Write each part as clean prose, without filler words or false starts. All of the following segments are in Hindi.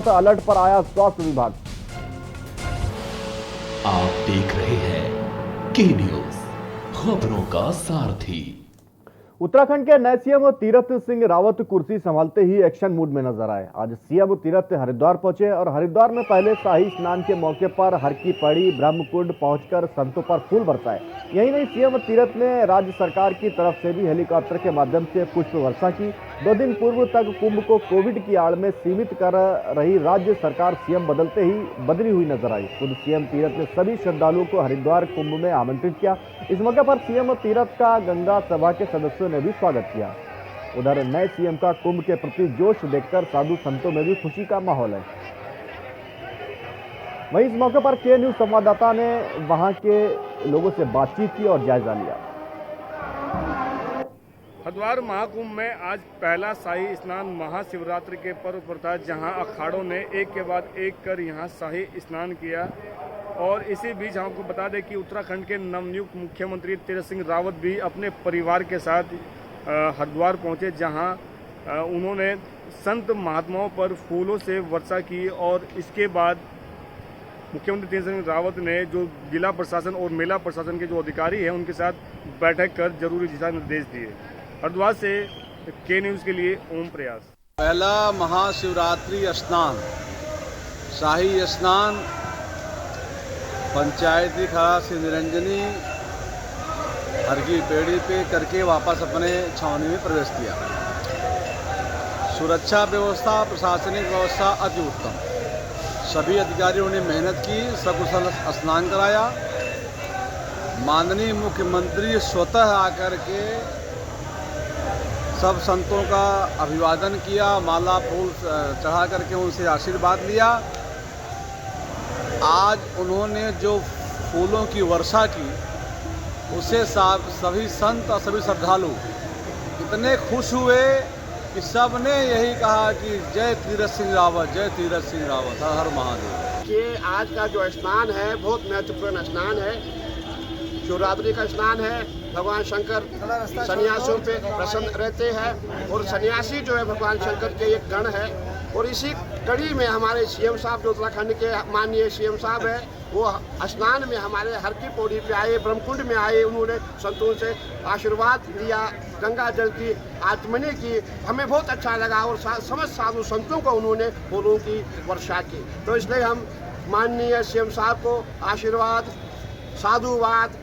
अलर्ट पर आया स्वास्थ्य विभाग। आप देख रहे हैं के न्यूज, खबरों का सारथी। उत्तराखंड के नए सीएम तीरथ सिंह रावत कुर्सी संभालते ही एक्शन मूड में नजर आए। आज सीएम तीरथ हरिद्वार पहुंचे और हरिद्वार में पहले शाही स्नान के मौके पर हर की पड़ी ब्रह्मकुंड पहुंचकर संतों पर फूल बरसाए। यही नहीं, सीएम तीरथ ने राज्य सरकार की तरफ से भी हेलीकॉप्टर के माध्यम से पुष्प वर्षा की। 2 दिन पूर्व तक कुंभ को कोविड की आड़ में सीमित कर रही राज्य सरकार सीएम बदलते ही बदली हुई नजर आई। खुद सीएम तीरथ ने सभी श्रद्धालुओं को हरिद्वार कुंभ में आमंत्रित किया। इस मौके पर सीएम तीरथ का गंगा सभा के सदस्यों ने भी स्वागत किया। उधर नए सीएम का कुंभ के प्रति जोश देखकर साधु संतों में भी खुशी का माहौल है। वहीं इस मौके पर के न्यूज संवाददाता ने वहां के लोगों से बातचीत की और जायजा लिया। हरिद्वार महाकुंभ में आज पहला शाही स्नान महाशिवरात्रि के पर्व पर था, जहां अखाड़ों ने एक के बाद एक कर यहां शाही स्नान किया। और इसी बीच हमको बता दें कि उत्तराखंड के नवनियुक्त मुख्यमंत्री तीरथ सिंह रावत भी अपने परिवार के साथ हरिद्वार पहुंचे, जहां उन्होंने संत महात्माओं पर फूलों से वर्षा की। और इसके बाद मुख्यमंत्री तीरथ सिंह रावत ने जो जिला प्रशासन और मेला प्रशासन के जो अधिकारी हैं उनके साथ बैठक कर जरूरी दिशा निर्देश दिए। हरिद्वार से के न्यूज़ के लिए ओम प्रयास। पहला महाशिवरात्रि स्नान, शाही स्नान पंचायती खड़ा से निरंजनी हर की पेड़ी पे करके वापस अपने छावनी में प्रवेश किया। सुरक्षा व्यवस्था, प्रशासनिक व्यवस्था अति उत्तम। सभी अधिकारियों ने मेहनत की, सकुशल स्नान कराया। माननीय मुख्यमंत्री स्वतः आकर के सब संतों का अभिवादन किया, माला फूल चढ़ा करके उनसे आशीर्वाद लिया। आज उन्होंने जो फूलों की वर्षा की, उससे सभी संत और सभी श्रद्धालु इतने खुश हुए कि सब ने यही कहा कि जय तीरथ सिंह रावत, जय तीरथ सिंह रावत, हर हर महादेव। ये आज का जो स्नान है बहुत महत्वपूर्ण स्नान है, शिवरात्रि का स्नान है। भगवान शंकर सन्यासियों पे प्रसन्न रहते हैं और सन्यासी जो है भगवान शंकर के एक गण है। और इसी कड़ी में हमारे सीएम साहब जो उत्तराखंड के माननीय सीएम साहब है, वो स्नान में हमारे हर की पौड़ी पे आए, ब्रह्मकुंड में आए। उन्होंने संतों से आशीर्वाद लिया, गंगा जल की आचमनी की। हमें बहुत अच्छा लगा और समस्त साधु संतों को उन्होंने फूलों की वर्षा की। तो इसलिए हम माननीय सीएम साहब को आशीर्वाद, साधुवाद,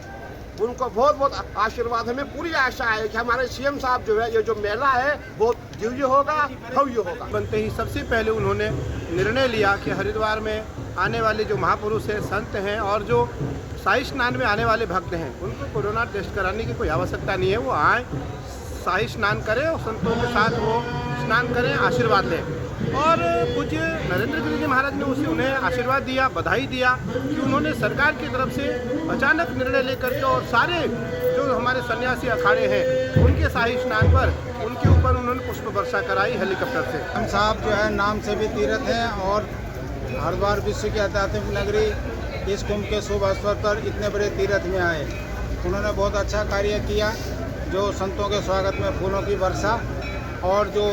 उनको बहुत बहुत आशीर्वाद। हमें पूरी आशा है कि हमारे सीएम साहब जो है, ये जो मेला है बहुत दिव्य होगा, भव्य होगा। बनते ही सबसे पहले उन्होंने निर्णय लिया कि हरिद्वार में आने वाले जो महापुरुष हैं, संत हैं और जो शाही स्नान में आने वाले भक्त हैं, उनको कोरोना टेस्ट कराने की कोई आवश्यकता नहीं है। वो आए, शाही स्नान करें और संतों के साथ वो स्नान करें, आशीर्वाद लें। और पूज्य नरेंद्र गिरी जी महाराज ने उन्हें आशीर्वाद दिया, बधाई दिया कि उन्होंने सरकार की तरफ से अचानक निर्णय लेकर के और सारे जो हमारे सन्यासी अखाड़े हैं उनके शाही स्नान पर उनके ऊपर उन्होंने पुष्प वर्षा कराई हेलीकॉप्टर से। हम साहब जो है नाम से भी तीर्थ हैं और हरिद्वार विश्व की आध्यात्मिक नगरी, इस कुंभ के शुभ अवसर पर इतने बड़े तीर्थ में आए। उन्होंने बहुत अच्छा कार्य किया, जो संतों के स्वागत में फूलों की वर्षा, और जो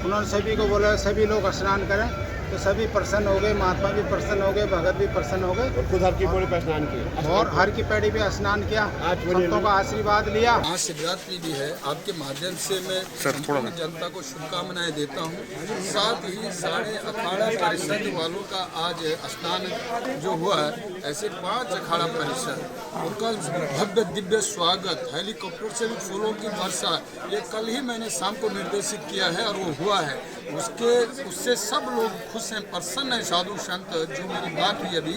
उन्होंने सभी को बोला सभी लोग स्नान करें, तो सभी प्रसन्न हो गए, महात्मा भी प्रसन्न हो गए, भगत भी प्रसन्न हो गए। खुद हर की पौड़ी पे स्नान किया और हर की पैड़ी पे स्नान किया, संतों का आशीर्वाद लिया। महाशिवरात्रि भी है, आपके माध्यम से मैं संपूर्ण जनता को शुभकामनाएं देता हूं। साथ ही सारे अखाड़ा परिषद वालों का आज स्नान जो हुआ है, ऐसे 5 अखाड़ा परिषद, उनका भव्य दिव्य स्वागत, हेलीकॉप्टर से भी फूलों की वर्षा, ये कल ही मैंने शाम को निर्देशित किया है और वो हुआ है। उससे सब लोग खुश हैं, प्रसन्न हैं, साधु संत, जो मेरी बात हुई अभी।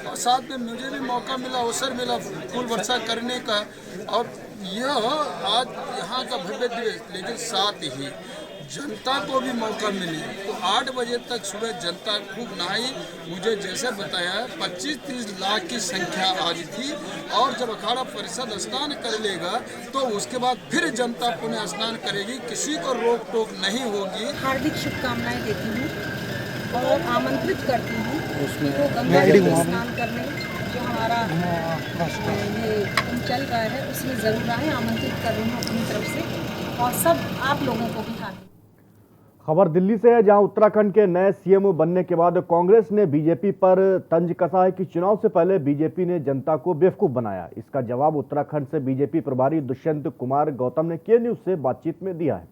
और साथ में मुझे भी मौका मिला, अवसर मिला फूल वर्षा करने का। और यह आज यहाँ का भव्य दिवस, लेकिन साथ ही जनता को भी मौका मिली। तो 8 बजे तक सुबह जनता खूब नहाई। मुझे जैसे बताया 25-30 लाख की संख्या आज थी। और जब अखाड़ा परिषद स्नान कर लेगा तो उसके बाद फिर जनता पुनः स्नान करेगी, किसी को रोक टोक नहीं होगी। हार्दिक शुभकामनाएं देती हूँ और आमंत्रित करती हूँ कि वो गंगा जल में स्नान करने जो हमारा ये चल रहा है उसमें ज़रूर आए। आमंत्रित कर रही हूँ अपनी तरफ से और सब आप लोगों को भी हार्दिक। खबर दिल्ली से है, जहां उत्तराखंड के नए सीएम बनने के बाद कांग्रेस ने बीजेपी पर तंज कसा है कि चुनाव से पहले बीजेपी ने जनता को बेवकूफ बनाया। इसका जवाब उत्तराखंड से बीजेपी प्रभारी दुष्यंत कुमार गौतम ने के न्यूज से बातचीत में दिया है।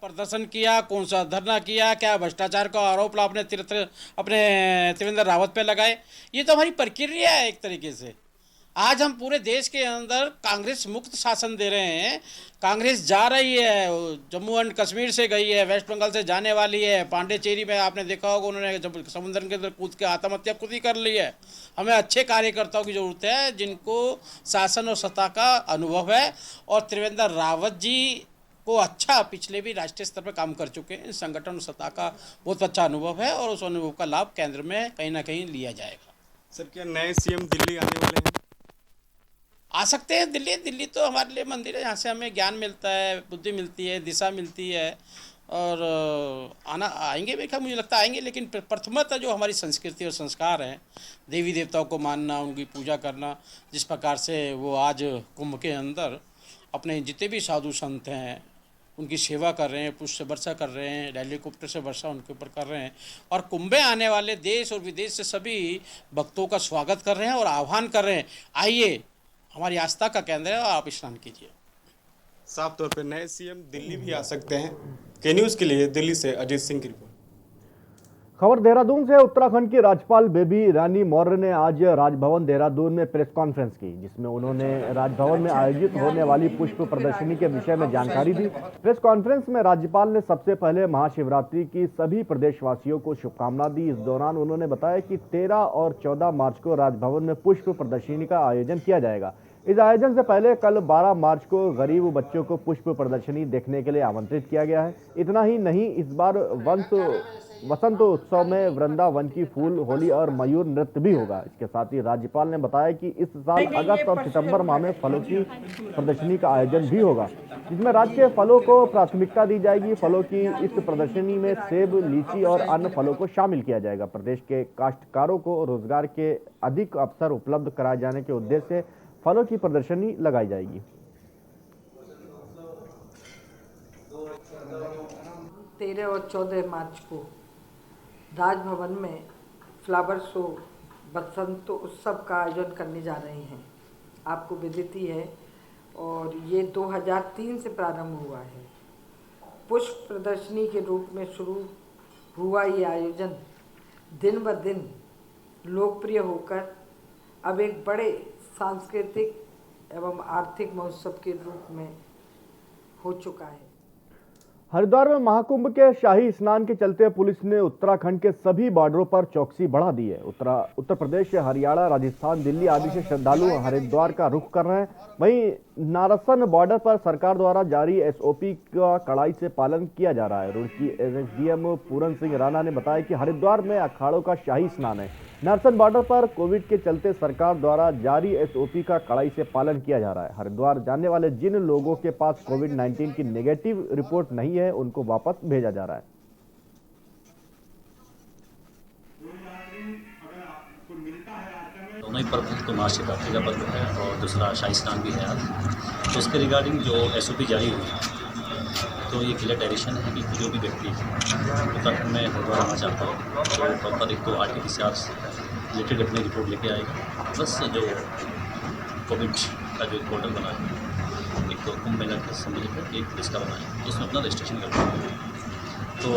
प्रदर्शन किया, कौन सा धरना किया, क्या भ्रष्टाचार का आरोप आपने अपने त्रिवेंद्र रावत पे लगाए, ये तो हमारी प्रक्रिया है एक तरीके से। आज हम पूरे देश के अंदर कांग्रेस मुक्त शासन दे रहे हैं। कांग्रेस जा रही है, जम्मू एंड कश्मीर से गई है, वेस्ट बंगाल से जाने वाली है। पांडेचेरी में आपने देखा होगा, उन्होंने जब समुद्र के अंदर कूद के आत्महत्या खुद ही कर ली है। हमें अच्छे कार्यकर्ताओं की जरूरत है जिनको शासन और सत्ता का अनुभव है, और त्रिवेंद्र रावत जी को अच्छा पिछले भी राष्ट्रीय स्तर पर काम कर चुके हैं। संगठन और सत्ता का बहुत अच्छा अनुभव है और उस अनुभव का लाभ केंद्र में कहीं ना कहीं लिया जाएगा। सर, क्या नए सीएम दिल्ली आने वाले हैं? आ सकते हैं दिल्ली तो हमारे लिए मंदिर है, यहाँ से हमें ज्ञान मिलता है, बुद्धि मिलती है, दिशा मिलती है, और आएंगे भी, मुझे लगता है आएंगे। लेकिन प्रथमतः जो हमारी संस्कृति और संस्कार हैं, देवी देवताओं को मानना, उनकी पूजा करना, जिस प्रकार से वो आज कुंभ के अंदर अपने जितने भी साधु संत हैं उनकी सेवा कर रहे हैं, पुष्प से वर्षा कर रहे हैं, हेलीकॉप्टर से वर्षा उनके ऊपर कर रहे हैं, और कुंभ में आने वाले देश और विदेश से सभी भक्तों का स्वागत कर रहे हैं और आह्वान कर रहे हैं, आइए हमारी आस्था का केंद्र है और आप स्नान कीजिए। साफ तौर पर नए सीएम दिल्ली भी आ सकते हैं। के न्यूज़ के लिए दिल्ली से अजीत सिंह की रिपोर्ट। खबर देहरादून से। उत्तराखंड की राज्यपाल बेबी रानी मौर्य ने आज राजभवन देहरादून में प्रेस कॉन्फ्रेंस की, जिसमें उन्होंने राजभवन में आयोजित होने वाली पुष्प प्रदर्शनी के विषय में जानकारी दी। प्रेस कॉन्फ्रेंस में राज्यपाल ने सबसे पहले महाशिवरात्रि की सभी प्रदेशवासियों को शुभकामना दी। इस दौरान उन्होंने बताया कि 13 और 14 मार्च को राजभवन में पुष्प प्रदर्शनी का आयोजन किया जाएगा। इस आयोजन से पहले कल 12 मार्च को गरीब बच्चों को पुष्प प्रदर्शनी देखने के लिए आमंत्रित किया गया है। इतना ही नहीं, इस बार वसंत उत्सव में वृंदावन की फूल होली और मयूर नृत्य भी होगा। इसके साथ ही राज्यपाल ने बताया कि इस साल अगस्त और सितंबर माह में फलों की प्रदर्शनी का आयोजन भी होगा, जिसमें राज्य के फलों को प्राथमिकता दी जाएगी। फलों की इस प्रदर्शनी में सेब, लीची और अन्य फलों को शामिल किया जाएगा। प्रदेश के काश्तकारों को रोजगार के अधिक अवसर उपलब्ध कराए जाने के उद्देश्य से फलों की प्रदर्शनी लगाई जाएगी। 13 और 14 मार्च को राजभवन में फ्लावर शो बसंत उत्सव का आयोजन करने जा रहे हैं। आपको विदित ही है, और ये 2003 से प्रारंभ हुआ है। पुष्प प्रदर्शनी के रूप में शुरू हुआ ये आयोजन दिन ब दिन लोकप्रिय होकर अब एक बड़े सांस्कृतिक एवं आर्थिक महोत्सव के रूप में हो चुका है। हरिद्वार में महाकुंभ के शाही स्नान के चलते पुलिस ने उत्तराखंड के सभी बॉर्डरों पर चौकसी बढ़ा दी है। उत्तर प्रदेश, हरियाणा, राजस्थान, दिल्ली आदि से श्रद्धालु हरिद्वार का रुख कर रहे हैं। वहीं नारसन बॉर्डर पर सरकार द्वारा जारी एसओपी का कड़ाई से पालन किया जा रहा है। रुड़की एसडीएम पूरन सिंह राणा ने बताया कि हरिद्वार में अखाड़ों का शाही स्नान है। नारसन बॉर्डर पर कोविड के चलते सरकार द्वारा जारी एसओपी का कड़ाई से पालन किया जा रहा है। हरिद्वार जाने वाले जिन लोगों के पास कोविड-19 की नेगेटिव रिपोर्ट नहीं है, उनको वापस भेजा जा रहा है। दोनों ही पर्व हैं, तो महाशिवरात्रि का पर्व है और दूसरा शाही स्नान भी है आज। तो उसके रिगार्डिंग जो एसओपी जारी हुई है, तो ये क्लियर डायरेक्शन है कि जो भी व्यक्ति उत्तराखंड में हरिद्वार आना चाहता हो तो प्रॉपर एक तो RT-PCR रिलेटेड अपनी रिपोर्ट लेके आएगा, प्लस जो कोविड का जो एक पोर्टल बना है, एक तो कुंभ मेला के संबंधित एक पुलिस का बना है, तो उसमें अपना रजिस्ट्रेशन करना है। तो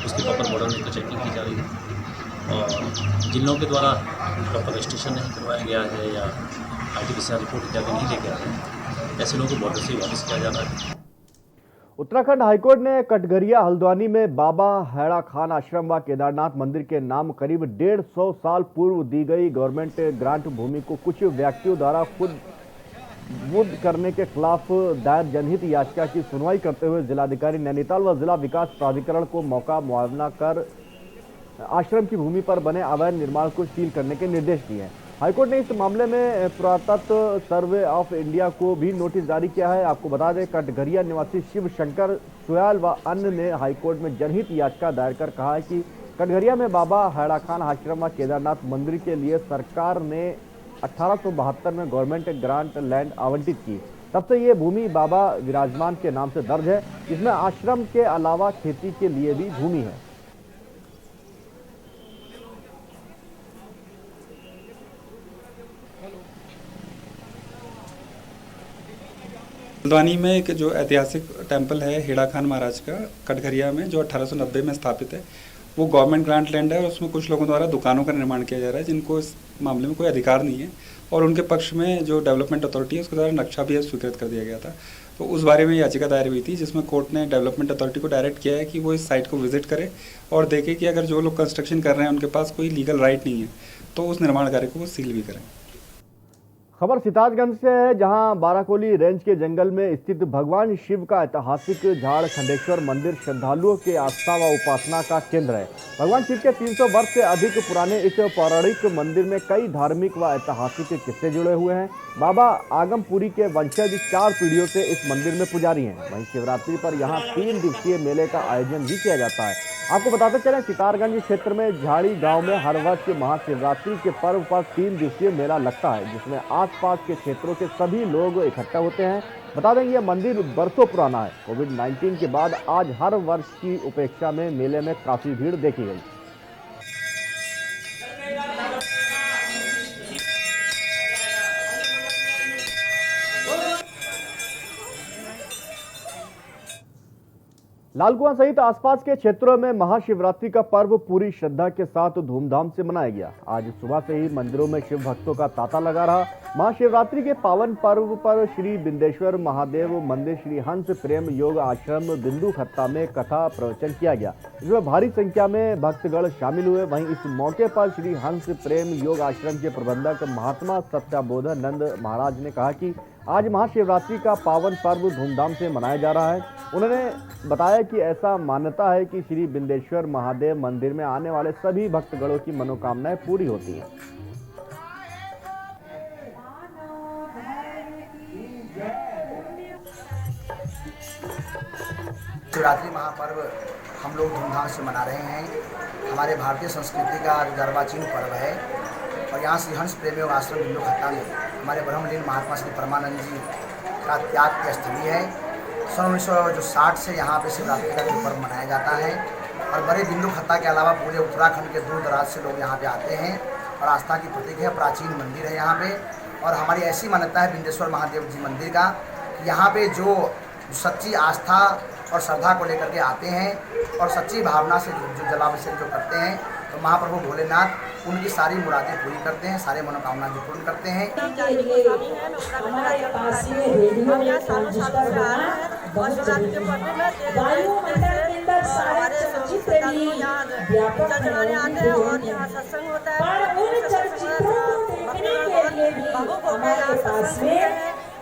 उसकी प्रॉपर बॉर्डर में तो चेकिंग की जा रही है, और जिन लोगों के द्वारा प्रॉपर रजिस्ट्रेशन नहीं करवाया गया है या RT-PCR रिपोर्ट इत्यादि नहीं लेके आए हैं, ऐसे लोगों को बॉर्डर से वापस किया जा रहा है। उत्तराखंड हाईकोर्ट ने कटघरिया हल्द्वानी में बाबा हैड़ा खान आश्रम व केदारनाथ मंदिर के नाम करीब 150 साल पूर्व दी गई गवर्नमेंट ग्रांट भूमि को कुछ व्यक्तियों द्वारा खुद मुद्द करने के खिलाफ दायर जनहित याचिका की सुनवाई करते हुए जिलाधिकारी नैनीताल व जिला विकास प्राधिकरण को मौका मुआवजा कर आश्रम की भूमि पर बने अवैध निर्माण को सील करने के निर्देश दिए हैं। हाईकोर्ट ने इस मामले में पुरातत्व सर्वे ऑफ इंडिया को भी नोटिस जारी किया है। आपको बता दें, कटघरिया निवासी शिव शंकर सुयाल व अन्य ने हाईकोर्ट में जनहित याचिका दायर कर कहा है कि कटघरिया में बाबा हैड़ा खान आश्रम व केदारनाथ मंदिर के लिए सरकार ने 1872 में गवर्नमेंट ग्रांट लैंड आवंटित की। तब से ये भूमि बाबा विराजमान के नाम से दर्ज है, जिसमें आश्रम के अलावा खेती के लिए भी भूमि है। हल्द्वानी में एक जो ऐतिहासिक टेंपल है हेड़ा खान महाराज का कटघरिया में, जो 1890 में स्थापित है, वो गवर्नमेंट ग्रांट लैंड है और उसमें कुछ लोगों द्वारा दुकानों का निर्माण किया जा रहा है, जिनको इस मामले में कोई अधिकार नहीं है, और उनके पक्ष में जो डेवलपमेंट अथॉरिटी है उसके द्वारा नक्शा भी स्वीकृत कर दिया गया था। तो उस बारे में याचिका दायर हुई थी, जिसमें कोर्ट ने डेवलपमेंट अथॉरिटी को डायरेक्ट किया है कि वो इस साइट को विजिट करे और देखे कि अगर जो लोग कंस्ट्रक्शन कर रहे हैं उनके पास कोई लीगल राइट नहीं है तो उस निर्माण कार्य को वो सील भी करें। खबर सिताजगंज से है, जहां बाराकोली रेंज के जंगल में स्थित भगवान शिव का ऐतिहासिक झाड़ खंडेश्वर मंदिर श्रद्धालुओं के आस्था व उपासना का केंद्र है। भगवान शिव के 300 वर्ष से अधिक पुराने इस पौराणिक मंदिर में कई धार्मिक व ऐतिहासिक किस्से जुड़े हुए हैं। बाबा आगमपुरी के वंशज 4 पीढ़ियों से इस मंदिर में पुजारी हैं। वहीं शिवरात्रि पर यहाँ 3 दिवसीय मेले का आयोजन भी किया जाता है। आपको बताते चलें, सितारगंज क्षेत्र में झाड़ी गांव में हर वर्ष महाशिवरात्रि के पर्व पर 3 दिवसीय मेला लगता है, जिसमें आसपास के क्षेत्रों के सभी लोग इकट्ठा होते हैं। बता दें, यह मंदिर बरसों पुराना है। कोविड-19 के बाद आज हर वर्ष की उपेक्षा में मेले में काफी भीड़ देखी गई। लालकुआं सहित आसपास के क्षेत्रों में महाशिवरात्रि का पर्व पूरी श्रद्धा के साथ धूमधाम से मनाया गया। आज सुबह से ही मंदिरों में शिव भक्तों का तांता लगा रहा। महाशिवरात्रि के पावन पर्व पर श्री बिंदेश्वर महादेव मंदिर श्री हंस प्रेम योग आश्रम बिंदु खत्ता में कथा प्रवचन किया गया, जिसमें भारी संख्या में भक्तगण शामिल हुए। वहीं इस मौके पर श्री हंस प्रेम योग आश्रम के प्रबंधक महात्मा सत्याबोधानंद महाराज ने कहा कि आज महाशिवरात्रि का पावन पर्व धूमधाम से मनाया जा रहा है। उन्होंने बताया कि ऐसा मान्यता है कि श्री बिंदेश्वर महादेव मंदिर में आने वाले सभी भक्तगणों की मनोकामनाएं पूरी होती हैं। शिवरात्रि महापर्व हम लोग धूमधाम से मना रहे हैं। हमारे भारतीय संस्कृति का गर्वाचीन पर्व है और यहाँ श्री हंस प्रेम योग आश्रम बिंदु खत्ता में हमारे ब्रह्मलीन महात्मा श्री परमानंद जी का त्याग की स्थली है। सन 1960 से यहाँ पे शिवरात्रि का पर्व मनाया जाता है और बड़े बिंदु खत्ता के अलावा पूरे उत्तराखंड के दूर दराज से लोग यहाँ पे आते हैं और आस्था की प्रतीक है। प्राचीन मंदिर है यहाँ पे और हमारी ऐसी मान्यता है बिंदेश्वर महादेव जी मंदिर का, यहाँ पे जो सच्ची आस्था और श्रद्धा को लेकर के आते हैं और सच्ची भावना से जो जलाभिषेक जो करते हैं, तो महाप्रभु भोलेनाथ उनकी सारी मुरादें पूरी करते हैं, सारे मनोकामना जो पूर्ण करते हैं।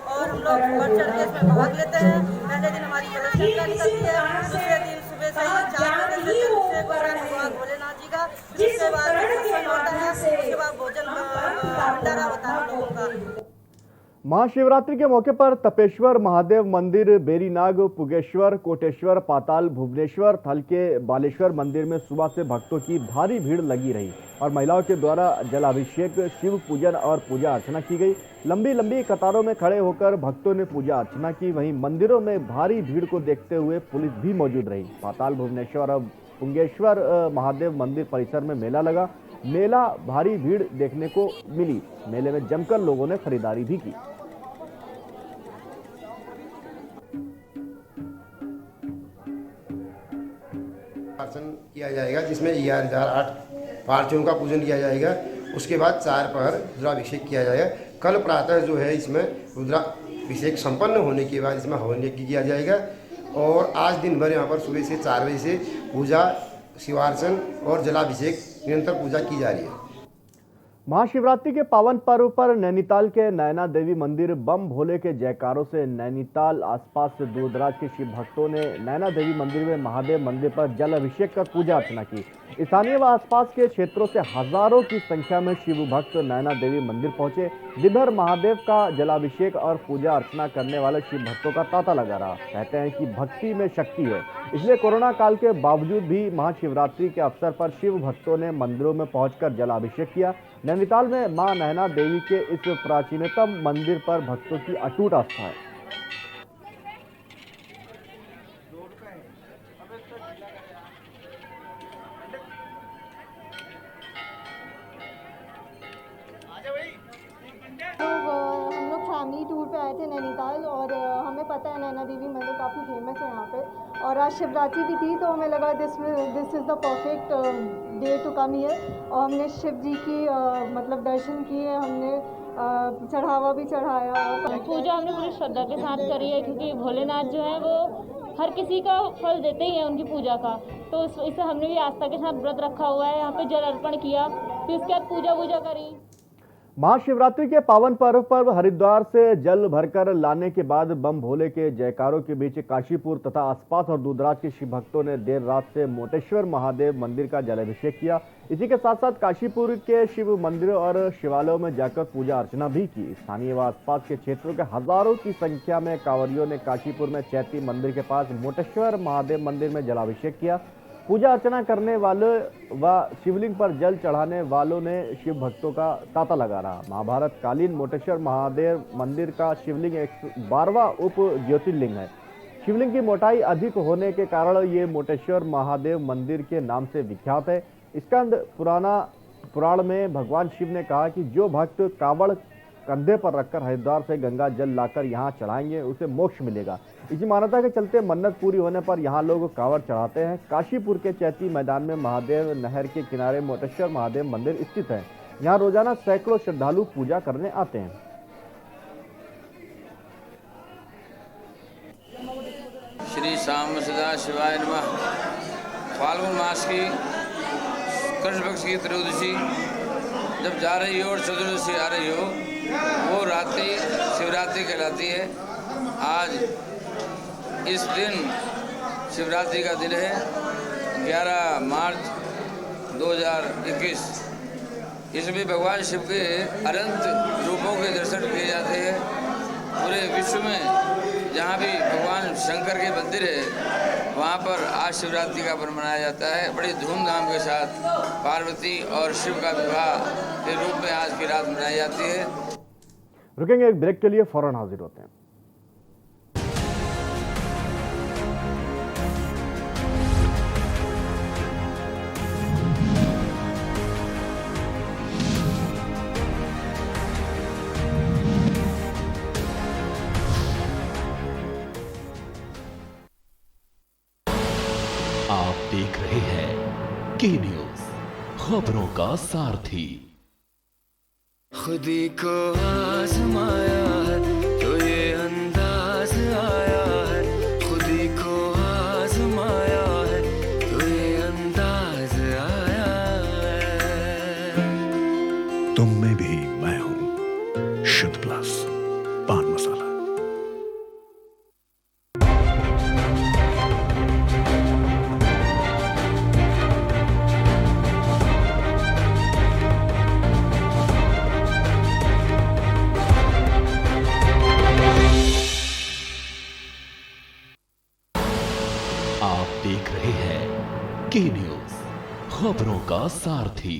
और हम लोग बढ़ चढ़ के इसमें भाग लेते हैं। पहले दिन हमारी निकलती है, दूसरे दिन सुबह से ही 4 बजे से दूसरे भगवान भोलेनाथ जी का, उसके बाद सत्संग होता है, उसके बाद भोजन भंडारा होता है लोगों का। महाशिवरात्रि के मौके पर तपेश्वर महादेव मंदिर, बेरीनाग, पुगेश्वर, कोटेश्वर, पाताल, भुवनेश्वर, थल के बालेश्वर मंदिर में सुबह से भक्तों की भारी भीड़ लगी रही और महिलाओं के द्वारा जलाभिषेक, शिव पूजन और पूजा अर्चना की गई। लंबी लंबी कतारों में खड़े होकर भक्तों ने पूजा अर्चना की। वहीं मंदिरों में भारी भीड़ को देखते हुए पुलिस भी मौजूद रही। पाताल, भुवनेश्वर और पुंगेश्वर महादेव मंदिर परिसर में मेला लगा। मेला भारी भीड़ देखने को मिली। मेले में जमकर लोगों ने खरीदारी भी की। अर्चन किया जाएगा, जिसमें 11,008 पार्थियों का पूजन किया जाएगा। उसके बाद 4 पहर रुद्राभिषेक किया जाएगा। कल प्रातः जो है इसमें रुद्राभिषेक संपन्न होने के बाद इसमें हवन यज्ञ किया जाएगा और आज दिन भर यहाँ पर सुबह से 4 बजे से पूजा, शिवार्चन और जलाभिषेक निरंतर पूजा की जा रही है। महाशिवरात्रि के पावन पर्व पर नैनीताल के नैना देवी मंदिर बम भोले के जयकारों से नैनीताल आसपास से दूर दराज के शिव भक्तों ने नैना देवी मंदिर में महादेव मंदिर पर जल अभिषेक कर पूजा अर्चना की। स्थानीय व आसपास के क्षेत्रों से हजारों की संख्या में शिव भक्त नैना देवी मंदिर पहुंचे। दिन भर महादेव का जलाभिषेक और पूजा अर्चना करने वाले शिव भक्तों का तांता लगा रहा। कहते हैं कि भक्ति में शक्ति है, इसलिए कोरोना काल के बावजूद भी महाशिवरात्रि के अवसर पर शिव भक्तों ने मंदिरों में पहुंचकर जलाभिषेक किया। नैनीताल में मां नैना देवी के इस प्राचीनतम मंदिर पर भक्तों की अटूट आस्था है। आए थे नैनीताल, और हमें पता है नैना देवी मंदिर काफ़ी फेमस है यहाँ पे, और आज शिवरात्रि भी थी तो हमें लगा this is the perfect day to come here. और हमने शिव जी की मतलब दर्शन किए, हमने चढ़ावा भी चढ़ाया। पूजा हमने पूरी श्रद्धा के साथ करी है, क्योंकि भोलेनाथ जो है वो हर किसी का फल देते ही हैं उनकी पूजा का, तो इससे हमने भी आस्था के साथ व्रत रखा हुआ है। यहाँ पे जल अर्पण किया, फिर उसके बाद पूजा करी। महाशिवरात्रि के पावन पर्व पर हरिद्वार से जल भरकर लाने के बाद बम भोले के जयकारों के बीच काशीपुर तथा आसपास और दूरदराज के शिव भक्तों ने देर रात से मोटेश्वर महादेव मंदिर का जलाभिषेक किया। इसी के साथ साथ काशीपुर के शिव मंदिरों और शिवालयों में जाकर पूजा अर्चना भी की। स्थानीय व आसपास के क्षेत्रों के हजारों की संख्या में कांवरियों ने काशीपुर में चैती मंदिर के पास मोटेश्वर महादेव मंदिर में जलाभिषेक किया। पूजा अर्चना करने वाले व शिवलिंग पर जल चढ़ाने वालों ने शिव भक्तों का तांता लगा रहा। महाभारत कालीन मोटेश्वर महादेव मंदिर का शिवलिंग 112वां उप ज्योतिर्लिंग है। शिवलिंग की मोटाई अधिक होने के कारण ये मोटेश्वर महादेव मंदिर के नाम से विख्यात है। स्कंद पुराण में भगवान शिव ने कहा कि जो भक्त कावड़ कंधे पर रखकर हरिद्वार से गंगा जल लाकर यहाँ चढ़ाएंगे उसे मोक्ष मिलेगा। इसी मान्यता के चलते मन्नत पूरी होने पर यहाँ लोग कावड़ चढ़ाते हैं। काशीपुर के चैती मैदान में महादेव नहर के किनारे मोटेश्वर महादेव मंदिर स्थित है। यहाँ रोजाना सैकड़ों श्रद्धालु पूजा करने आते हैं। श्री श्याम सदा शिवाय नमः। फाल्गुन मास की कृष्ण पक्ष की त्रयोदशी जब जा रही हो और चतुर्दशी आ रही हो, वो रात्रि शिवरात्रि कहलाती है। आज इस दिन शिवरात्रि का दिन है 11 मार्च 2021। इसमें भगवान शिव के अनंत रूपों के दर्शन किए जाते हैं। पूरे विश्व में जहाँ भी भगवान शंकर के मंदिर है वहाँ पर आज शिवरात्रि का पर्व मनाया जाता है। बड़ी धूमधाम के साथ पार्वती और शिव का विवाह के रूप में आज की रात मनाई जाती है। रुकेंगे एक ब्रेक के लिए, फौरन हाजिर होते हैं। आप देख रहे हैं के न्यूज, खबरों का सारथी। खुदी को आजमाया है तो ये अंदाज आया है, खुदी को आजमाया है तो ये अंदाज आया है। तुम में भी मैं हूं, शुद्ध प्लस पान मसाला। आप देख रहे हैं के न्यूज, खबरों का सारथी।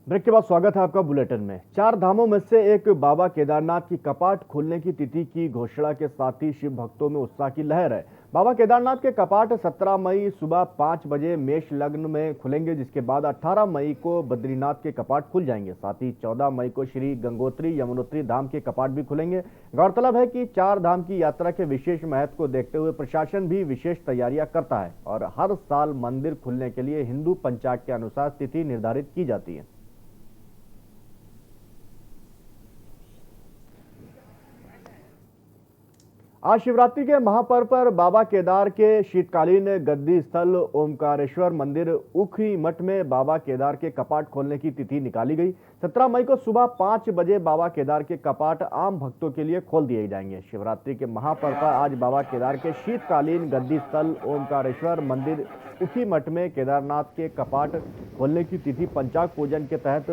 ब्रेक के बाद स्वागत है आपका बुलेटिन में। 4 धामों में से एक बाबा केदारनाथ की कपाट खुलने की तिथि की घोषणा के साथ ही शिव भक्तों में उत्साह की लहर है। बाबा केदारनाथ के कपाट 17 मई सुबह 5 बजे मेष लग्न में खुलेंगे, जिसके बाद 18 मई को बद्रीनाथ के कपाट खुल जाएंगे। साथ ही 14 मई को श्री गंगोत्री यमुनोत्री धाम के कपाट भी खुलेंगे। गौरतलब है कि 4 धाम की यात्रा के विशेष महत्व को देखते हुए प्रशासन भी विशेष तैयारियां करता है और हर साल मंदिर खुलने के लिए हिंदू पंचांग के अनुसार तिथि निर्धारित की जाती है। आज शिवरात्रि के महापर्व पर बाबा केदार के शीतकालीन गद्दी स्थल ओमकारेश्वर मंदिर उखी मठ में बाबा केदार के कपाट खोलने की तिथि निकाली गई। 17 मई को सुबह 5 बजे बाबा केदार के कपाट आम भक्तों के लिए खोल दिए जाएंगे। शिवरात्रि के महापर्व पर आज बाबा केदार के शीतकालीन गद्दी स्थल ओमकारेश्वर मंदिर उखी मठ में केदारनाथ के कपाट खोलने की तिथि पंचांग पूजन के तहत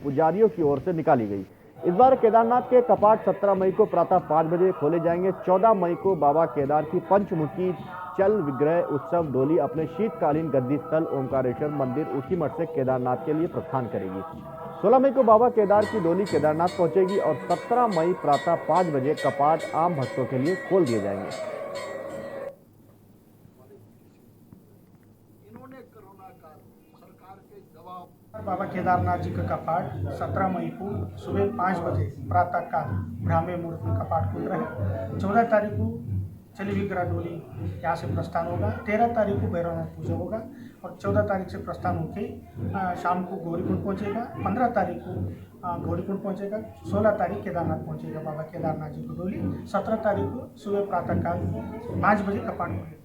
पुजारियों की ओर से निकाली गई। इस बार केदारनाथ के कपाट 17 मई को प्रातः 5 बजे खोले जाएंगे। 14 मई को बाबा केदार की पंचमुखी चल विग्रह उत्सव डोली अपने शीतकालीन गद्दी स्थल ओमकारेश्वर मंदिर उसी मठ से केदारनाथ के लिए प्रस्थान करेगी। 16 मई को बाबा केदार की डोली केदारनाथ पहुंचेगी और 17 मई प्रातः 5 बजे कपाट आम भक्तों के लिए खोल दिए जाएंगे। बाबा केदारनाथ जी का कपाट 17 मई को सुबह 5 बजे प्रातः काल ब्राह्मी मुहूर्त में कपाट खुल रहे हैं। 14 तारीख को चली विग्रह डोली यहाँ से प्रस्थान होगा। 13 तारीख को भैरवनाथ पूजा होगा और 14 तारीख से प्रस्थान होकर शाम को गौरीकुंड पहुँचेगा। 15 तारीख को गौरीकुंड पहुँचेगा। 16 तारीख केदारनाथ पहुँचेगा बाबा केदारनाथ जी की डोली। 17 तारीख को सुबह प्रातः काल 5 बजे कपाट खुलेगा।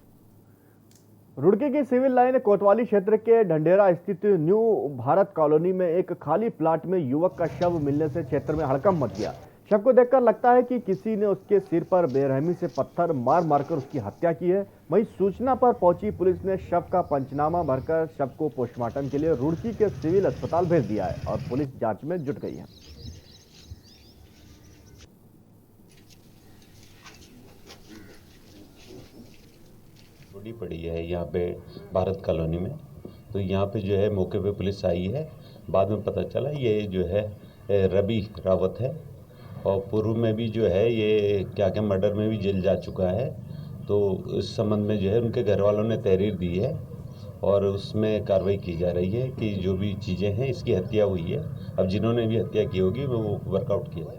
रुड़की की सिविल लाइन कोतवाली क्षेत्र के ढंढेरा स्थित न्यू भारत कॉलोनी में एक खाली प्लाट में युवक का शव मिलने से क्षेत्र में हड़कंप मच गया। शव को देखकर लगता है कि किसी ने उसके सिर पर बेरहमी से पत्थर मार मारकर उसकी हत्या की है। वहीं सूचना पर पहुंची पुलिस ने शव का पंचनामा भरकर शव को पोस्टमार्टम के लिए रुड़की के सिविल अस्पताल भेज दिया है और पुलिस जांच में जुट गई है। पड़ी है यहाँ पे भारत कॉलोनी में, तो यहाँ पे जो है मौके पे पुलिस आई है। बाद में पता चला ये जो है रवि रावत है और पूर्व में भी जो है ये क्या मर्डर में भी जेल जा चुका है। तो इस संबंध में जो है उनके घर वालों ने तहरीर दी है और उसमें कार्रवाई की जा रही है कि जो भी चीज़ें हैं इसकी हत्या हुई है। अब जिन्होंने भी हत्या की होगी वो वर्कआउट किया जाए।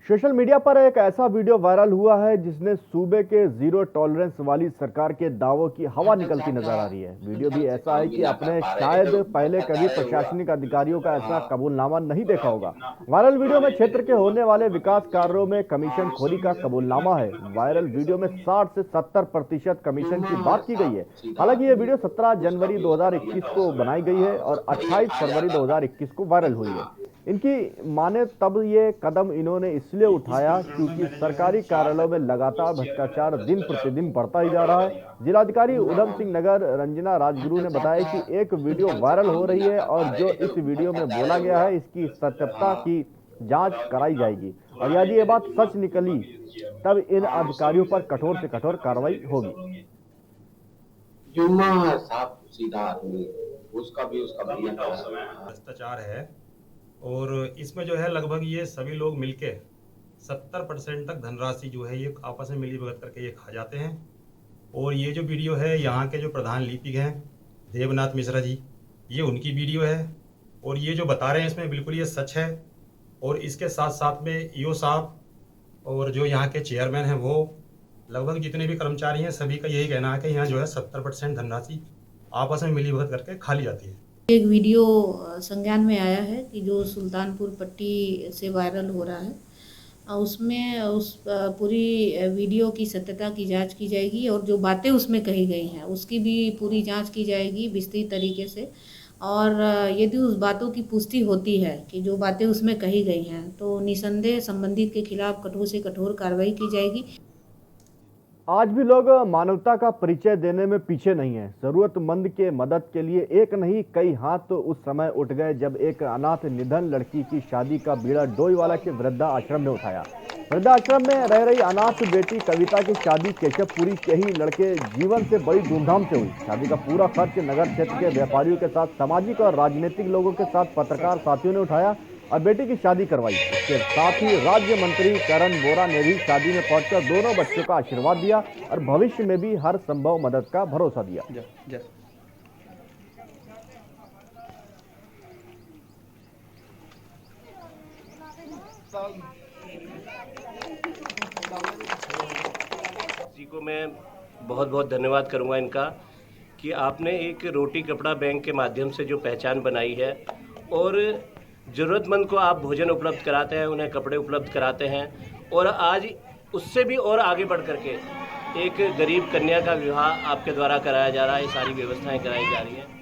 सोशल मीडिया पर एक ऐसा वीडियो वायरल हुआ है जिसने सूबे के जीरो टॉलरेंस वाली सरकार के दावों की हवा निकलती नजर आ रही है। वीडियो भी ऐसा है कि आपने शायद पहले कभी प्रशासनिक अधिकारियों का ऐसा कबूलनामा नहीं देखा होगा। वायरल वीडियो में क्षेत्र के होने वाले विकास कार्यों में कमीशन खोरी का कबूलनामा है। वायरल वीडियो में 60 से 70% कमीशन की बात की गई है। हालांकि ये वीडियो 17 जनवरी 2021 को बनाई गई है और 28 फरवरी 2021 को वायरल हुई है। इनकी माने तब ये कदम इन्होंने इसलिए उठाया क्योंकि सरकारी कार्यालयों में लगातार भ्रष्टाचार दिन प्रतिदिन बढ़ता ही जा रहा है। जिलाधिकारी उधम सिंह नगर रंजना राजगुरु ने बताया कि एक वीडियो वायरल हो रही है और जो इस वीडियो में बोला गया है इसकी सत्यता की जांच कराई जाएगी और यदि ये बात सच निकली तब इन अधिकारियों पर कठोर से कठोर कार्रवाई होगी। भ्रष्टाचार है और इसमें जो है लगभग ये सभी लोग मिलके 70% तक धनराशि जो है ये आपस में मिली भगत करके ये खा जाते हैं। और ये जो वीडियो है यहाँ के जो प्रधान लिपिक हैं देवनाथ मिश्रा जी, ये उनकी वीडियो है और ये जो बता रहे हैं इसमें बिल्कुल ये सच है। और इसके साथ साथ में ईओ साहब और जो यहाँ के चेयरमैन हैं वो लगभग जितने भी कर्मचारी हैं सभी का यही कहना है कि यहाँ जो है 70% धनराशि आपस में मिली भगत करके खा ली जाती है। एक वीडियो संज्ञान में आया है कि जो सुल्तानपुर पट्टी से वायरल हो रहा है उसमें उस पूरी वीडियो की सत्यता की जांच की जाएगी और जो बातें उसमें कही गई हैं उसकी भी पूरी जांच की जाएगी विस्तृत तरीके से। और यदि उस बातों की पुष्टि होती है कि जो बातें उसमें कही गई हैं तो निसंदेह संबंधित के खिलाफ कठोर से कठोर कार्रवाई की जाएगी। आज भी लोग मानवता का परिचय देने में पीछे नहीं है। जरूरतमंद के मदद के लिए एक नहीं कई हाथ तो उस समय उठ गए जब एक अनाथ निधन लड़की की शादी का बीड़ा डोईवाला के वृद्धा आश्रम ने उठाया। वृद्धा आश्रम में रह रही अनाथ बेटी कविता की शादी केशवपुरी के ही लड़के जीवन से बड़ी धूमधाम से हुई। शादी का पूरा खर्च नगर क्षेत्र के व्यापारियों के साथ सामाजिक और राजनीतिक लोगों के साथ पत्रकार साथियों ने उठाया और बेटी की शादी करवाई। इसके साथ ही राज्य मंत्री करण वोरा ने भी शादी में पहुंचकर दोनों बच्चों का आशीर्वाद दिया और भविष्य में भी हर संभव मदद का भरोसा दिया। जी को मैं बहुत बहुत धन्यवाद करूंगा इनका कि आपने एक रोटी कपड़ा बैंक के माध्यम से जो पहचान बनाई है और ज़रूरतमंद को आप भोजन उपलब्ध कराते हैं, उन्हें कपड़े उपलब्ध कराते हैं और आज उससे भी और आगे बढ़ करके एक गरीब कन्या का विवाह आपके द्वारा कराया जा रहा है। ये सारी व्यवस्थाएं कराई जा रही हैं।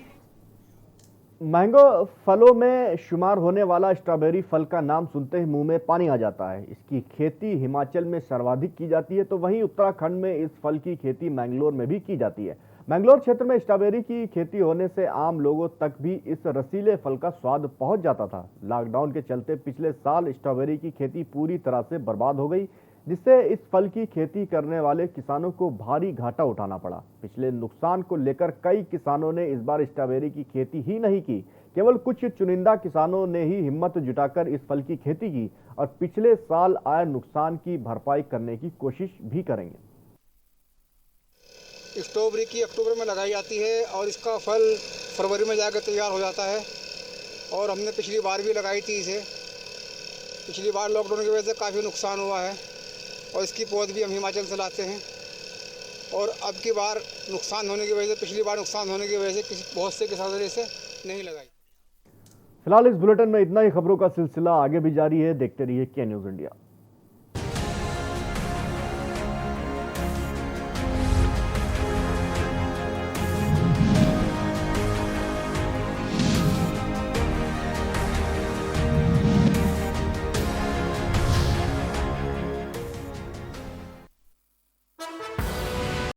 मैंगो फलों में शुमार होने वाला स्ट्रॉबेरी फल का नाम सुनते ही मुंह में पानी आ जाता है। इसकी खेती हिमाचल में सर्वाधिक की जाती है तो वहीं उत्तराखंड में इस फल की खेती मैंगलोर में भी की जाती है। मैंगलोर क्षेत्र में स्ट्रॉबेरी की खेती होने से आम लोगों तक भी इस रसीले फल का स्वाद पहुंच जाता था। लॉकडाउन के चलते पिछले साल स्ट्रॉबेरी की खेती पूरी तरह से बर्बाद हो गई, जिससे इस फल की खेती करने वाले किसानों को भारी घाटा उठाना पड़ा। पिछले नुकसान को लेकर कई किसानों ने इस बार स्ट्रॉबेरी की खेती ही नहीं की केवल कुछ चुनिंदा किसानों ने ही हिम्मत जुटाकर इस फल की खेती की और पिछले साल आए नुकसान की भरपाई करने की कोशिश भी करेंगे। स्ट्रॉबेरी की अक्टूबर में लगाई जाती है और इसका फल फरवरी में जाकर तैयार हो जाता है। और हमने पिछली बार भी लगाई थी इसे। पिछली बार लॉकडाउन की वजह से काफ़ी नुकसान हुआ है और इसकी पौध भी हम हिमाचल से लाते हैं। और अब की बार नुकसान होने की वजह से, पिछली बार नुकसान होने की वजह से बहुत से किसानों ने इसे नहीं लगाई। फिलहाल इस बुलेटिन में इतना ही। खबरों का सिलसिला आगे भी जारी है, देखते रहिए के न्यूज़ इंडिया।